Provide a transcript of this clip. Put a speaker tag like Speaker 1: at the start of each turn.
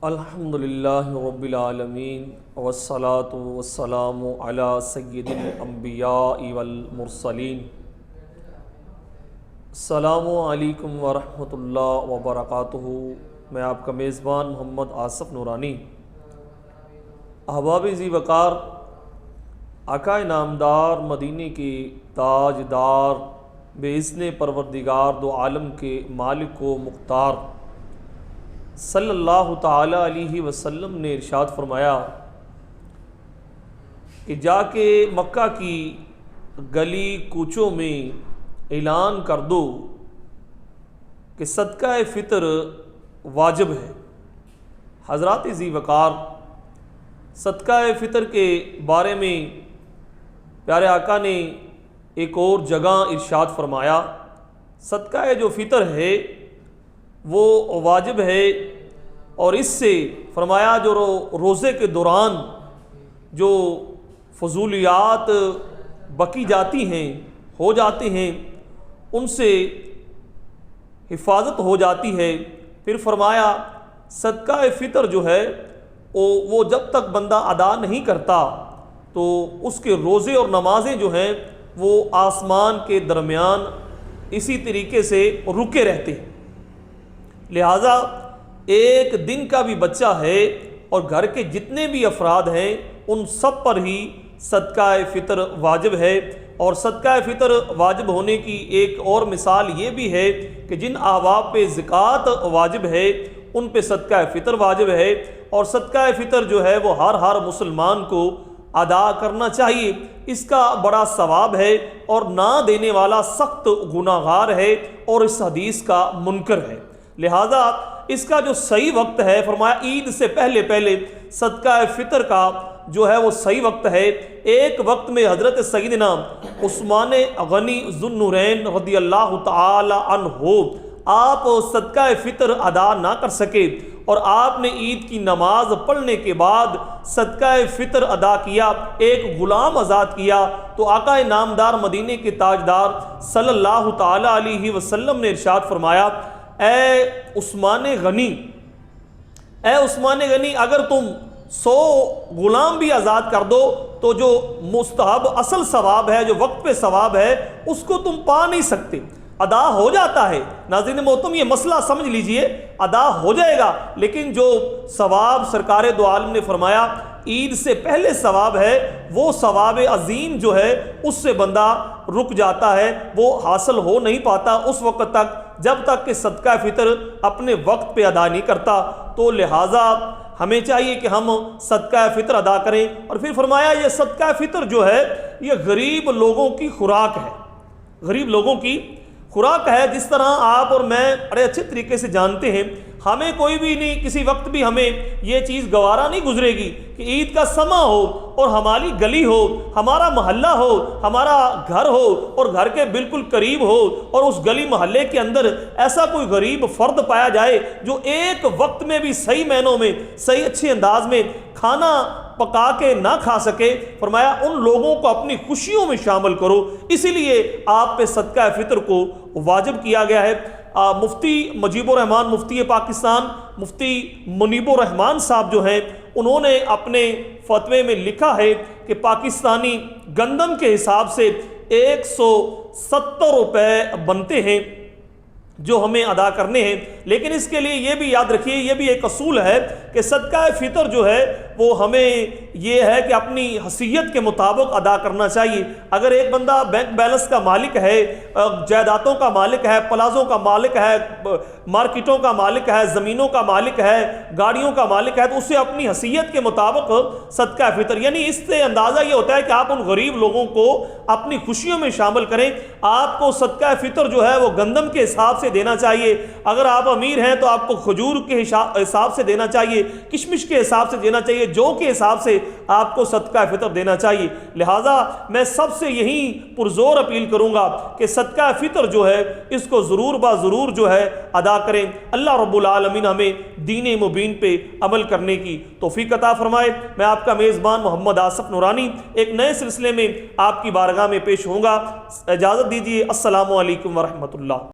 Speaker 1: الحمدللہ رب العالمین والصلاة والسلام علی سید الانبیاء والمرسلین۔ السلام علیکم ورحمۃ اللہ وبرکاتہ۔ میں آپ کا میزبان محمد آصف نورانی، احباب ذی وقار، آقا نامدار، مدینے کے تاجدار، باذن پروردگار دو عالم کے مالک و مختار صلی اللہ تعالی علیہ وسلم نے ارشاد فرمایا کہ جا کے مکہ کی گلی کوچوں میں اعلان کر دو کہ صدقہ فطر واجب ہے۔ حضرات ذی وقار، صدقہ فطر کے بارے میں پیارے آقا نے ایک اور جگہ ارشاد فرمایا، صدقہ جو فطر ہے وہ واجب ہے، اور اس سے فرمایا جو روزے کے دوران جو فضولیات بکی جاتی ہیں، ہو جاتے ہیں، ان سے حفاظت ہو جاتی ہے۔ پھر فرمایا صدقہ فطر جو ہے وہ جب تک بندہ ادا نہیں کرتا تو اس کے روزے اور نمازیں جو ہیں وہ آسمان کے درمیان اسی طریقے سے رکے رہتے ہیں۔ لہٰذا ایک دن کا بھی بچہ ہے اور گھر کے جتنے بھی افراد ہیں ان سب پر ہی صدقہ فطر واجب ہے۔ اور صدقہ فطر واجب ہونے کی ایک اور مثال یہ بھی ہے کہ جن احباب پہ زکوٰۃ واجب ہے ان پہ صدقہ فطر واجب ہے، اور صدقہ فطر جو ہے وہ ہر مسلمان کو ادا کرنا چاہیے۔ اس کا بڑا ثواب ہے، اور نہ دینے والا سخت گناہ گار ہے اور اس حدیث کا منکر ہے۔ لہٰذا اس کا جو صحیح وقت ہے، فرمایا عید سے پہلے صدقہ فطر کا جو ہے وہ صحیح وقت ہے۔ ایک وقت میں حضرت سیدنا عثمان غنی ذو النورین رضی اللہ تعالی عنہ آپ صدقہ فطر ادا نہ کر سکے، اور آپ نے عید کی نماز پڑھنے کے بعد صدقہ فطر ادا کیا، ایک غلام آزاد کیا، تو آقا نامدار مدینے کے تاجدار صلی اللہ تعالی علیہ وسلم نے ارشاد فرمایا، اے عثمان غنی، اگر تم 100 غلام بھی آزاد کر دو تو جو مستحب اصل ثواب ہے، جو وقت پہ ثواب ہے، اس کو تم پا نہیں سکتے۔ ادا ہو جاتا ہے، ناظرین محترم یہ مسئلہ سمجھ لیجئے، ادا ہو جائے گا، لیکن جو ثواب سرکار دو عالم نے فرمایا عید سے پہلے ثواب ہے، وہ ثواب عظیم جو ہے اس سے بندہ رک جاتا ہے، وہ حاصل ہو نہیں پاتا اس وقت تک جب تک کہ صدقہ فطر اپنے وقت پہ ادا نہیں کرتا۔ تو لہٰذا ہمیں چاہیے کہ ہم صدقہ فطر ادا کریں۔ اور پھر فرمایا یہ صدقہ فطر جو ہے یہ غریب لوگوں کی خوراک ہے، غریب لوگوں کی خوراک ہے۔ جس طرح آپ اور میں بڑے اچھے طریقے سے جانتے ہیں، ہمیں کوئی بھی نہیں کسی وقت بھی ہمیں یہ چیز گوارا نہیں گزرے گی کہ عید کا سماں ہو اور ہماری گلی ہو، ہمارا محلہ ہو، ہمارا گھر ہو اور گھر کے بالکل قریب ہو، اور اس گلی محلے کے اندر ایسا کوئی غریب فرد پایا جائے جو ایک وقت میں بھی صحیح معنوں میں صحیح اچھے انداز میں کھانا پکا کے نہ کھا سکے۔ فرمایا ان لوگوں کو اپنی خوشیوں میں شامل کرو، اسی لیے آپ پہ صدقہ فطر کو واجب کیا گیا ہے۔ مفتی مجیب الرحمان مفتی پاکستان، مفتی منیب الرحمان صاحب جو ہیں، انہوں نے اپنے فتوے میں لکھا ہے کہ پاکستانی گندم کے حساب سے 170 روپے بنتے ہیں جو ہمیں ادا کرنے ہیں، لیکن اس کے لیے یہ بھی یاد رکھیے، یہ بھی ایک اصول ہے کہ صدقہ فطر جو ہے وہ ہمیں یہ ہے کہ اپنی حیثیت کے مطابق ادا کرنا چاہیے۔ اگر ایک بندہ بینک بیلنس کا مالک ہے، جائیدادوں کا مالک ہے، پلازوں کا مالک ہے، مارکیٹوں کا مالک ہے، زمینوں کا مالک ہے، گاڑیوں کا مالک ہے، تو اسے اپنی حیثیت کے مطابق صدقہ فطر، یعنی اس سے اندازہ یہ ہوتا ہے کہ آپ ان غریب لوگوں کو اپنی خوشیوں میں شامل کریں۔ آپ کو صدقہ فطر جو ہے وہ گندم کے حساب سے دینا چاہیے، اگر آپ امیر ہیں تو آپ کو کھجور کے حساب سے دینا چاہیے، کشمش کے حساب سے دینا چاہیے، جو کے حساب سے آپ کو صدقہ فطر دینا چاہیے۔ لہٰذا میں سب سے یہی پرزور اپیل کروں گا کہ صدقہ فطر جو ہے اس کو ضرور ضرور جو ہے ادا کریں۔ اللہ رب العالمین ہمیں دین مبین پہ عمل کرنے کی توفیق عطا فرمائے۔ میں آپ کا میزبان محمد آصف نورانی ایک نئے سلسلے میں آپ کی بارگاہ میں پیش ہوں گا۔ اجازت دیجیے، السلام علیکم ورحمۃ اللہ۔